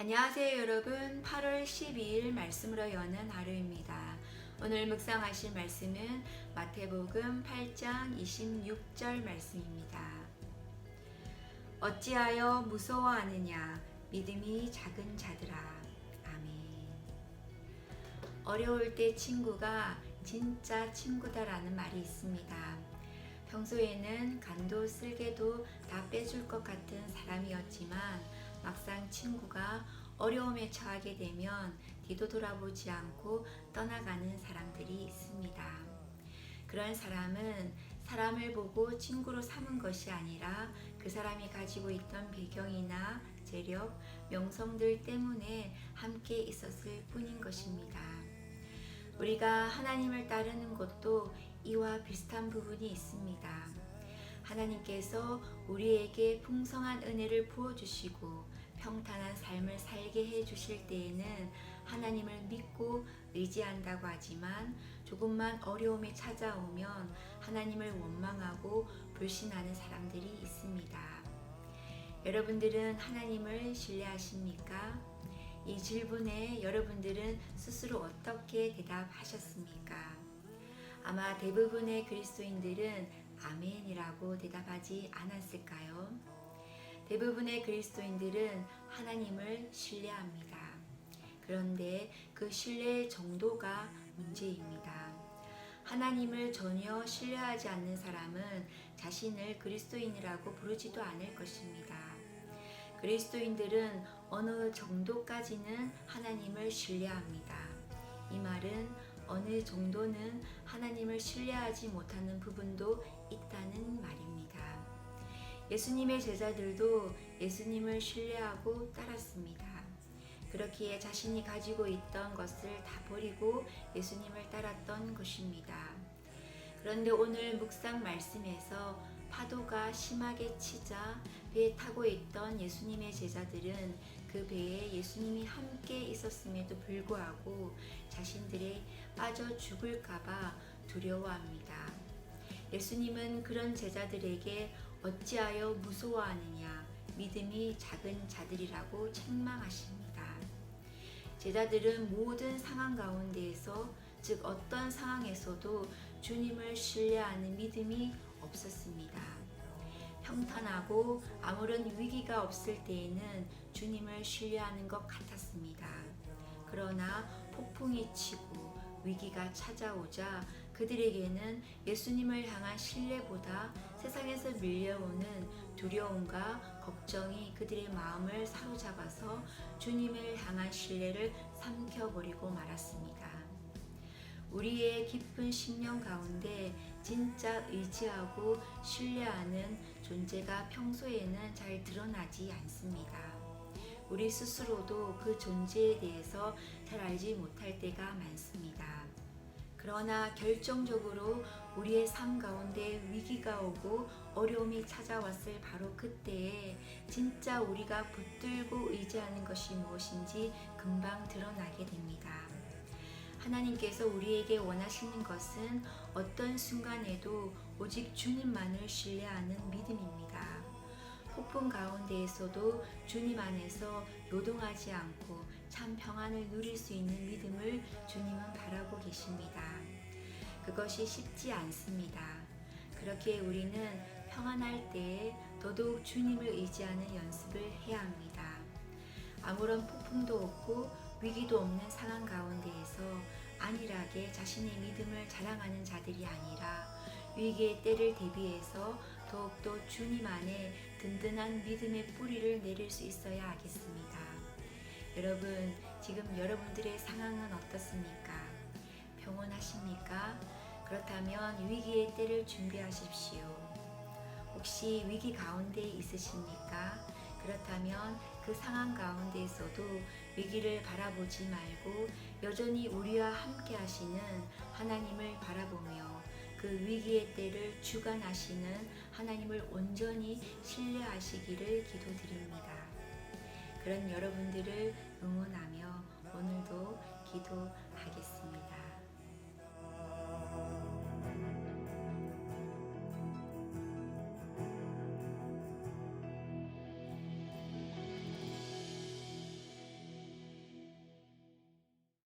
안녕하세요 여러분. 8월 12일 말씀으로 여는 하루입니다. 오늘 묵상하실 말씀은 마태복음 8장 26절 말씀입니다. 어찌하여 무서워하느냐 믿음이 작은 자들아. 아멘. 어려울 때 친구가 진짜 친구다라는 말이 있습니다. 평소에는 간도 쓸개도 다 빼줄 것 같은 사람이었지만 막상 친구가 어려움에 처하게 되면 뒤도 돌아보지 않고 떠나가는 사람들이 있습니다. 그런 사람은 사람을 보고 친구로 삼은 것이 아니라 그 사람이 가지고 있던 배경이나 재력, 명성들 때문에 함께 있었을 뿐인 것입니다. 우리가 하나님을 따르는 것도 이와 비슷한 부분이 있습니다. 하나님께서 우리에게 풍성한 은혜를 부어주시고 평탄한 삶을 살게 해주실 때에는 하나님을 믿고 의지한다고 하지만 조금만 어려움이 찾아오면 하나님을 원망하고 불신하는 사람들이 있습니다. 여러분들은 하나님을 신뢰하십니까? 이 질문에 여러분들은 스스로 어떻게 대답하셨습니까? 아마 대부분의 그리스도인들은 아멘이라고 대답하지 않았을까요? 대부분의 그리스도인들은 하나님을 신뢰합니다. 그런데 그 신뢰의 정도가 문제입니다. 하나님을 전혀 신뢰하지 않는 사람은 자신을 그리스도인이라고 부르지도 않을 것입니다. 그리스도인들은 어느 정도까지는 하나님을 신뢰합니다. 이 말은 어느 정도는 하나님을 신뢰하지 못하는 부분도 있다는 말입니다. 예수님의 제자들도 예수님을 신뢰하고 따랐습니다. 그렇기에 자신이 가지고 있던 것을 다 버리고 예수님을 따랐던 것입니다. 그런데 오늘 묵상 말씀에서 파도가 심하게 치자 배에 타고 있던 예수님의 제자들은 그 배에 예수님이 함께 있었음에도 불구하고 자신들이 빠져 죽을까봐 두려워합니다. 예수님은 그런 제자들에게 어찌하여 무서워하느냐 믿음이 작은 자들이라고 책망하십니다. 제자들은 모든 상황 가운데에서 즉 어떤 상황에서도 주님을 신뢰하는 믿음이 없었습니다. 평탄하고 아무런 위기가 없을 때에는 주님을 신뢰하는 것 같았습니다. 그러나 폭풍이 치고 위기가 찾아오자 그들에게는 예수님을 향한 신뢰보다 세상에서 밀려오는 두려움과 걱정이 그들의 마음을 사로잡아서 주님을 향한 신뢰를 삼켜버리고 말았습니다. 우리의 깊은 심령 가운데 진짜 의지하고 신뢰하는 존재가 평소에는 잘 드러나지 않습니다. 우리 스스로도 그 존재에 대해서 잘 알지 못할 때가 많습니다. 그러나 결정적으로 우리의 삶 가운데 위기가 오고 어려움이 찾아왔을 바로 그때에 진짜 우리가 붙들고 의지하는 것이 무엇인지 금방 드러나게 됩니다. 하나님께서 우리에게 원하시는 것은 어떤 순간에도 오직 주님만을 신뢰하는 믿음입니다. 폭풍 가운데에서도 주님 안에서 요동하지 않고 참 평안을 누릴 수 있는 믿음을 주님은 바라고 계십니다. 그것이 쉽지 않습니다. 그렇게 우리는 평안할 때에 더더욱 주님을 의지하는 연습을 해야 합니다. 아무런 폭풍도 없고 위기도 없는 상황 가운데에서 안일하게 자신의 믿음을 자랑하는 자들이 아니라 위기의 때를 대비해서 더욱더 주님 안에 든든한 믿음의 뿌리를 내릴 수 있어야 하겠습니다. 여러분, 지금 여러분들의 상황은 어떻습니까? 평온하십니까? 그렇다면 위기의 때를 준비하십시오. 혹시 위기 가운데 있으십니까? 그렇다면 그 상황 가운데에서도 위기를 바라보지 말고 여전히 우리와 함께 하시는 하나님을 바라보며 그 위기의 때를 주관하시는 하나님을 온전히 신뢰하시기를 기도드립니다. 그런 여러분들을 응원하며 오늘도 기도하겠습니다.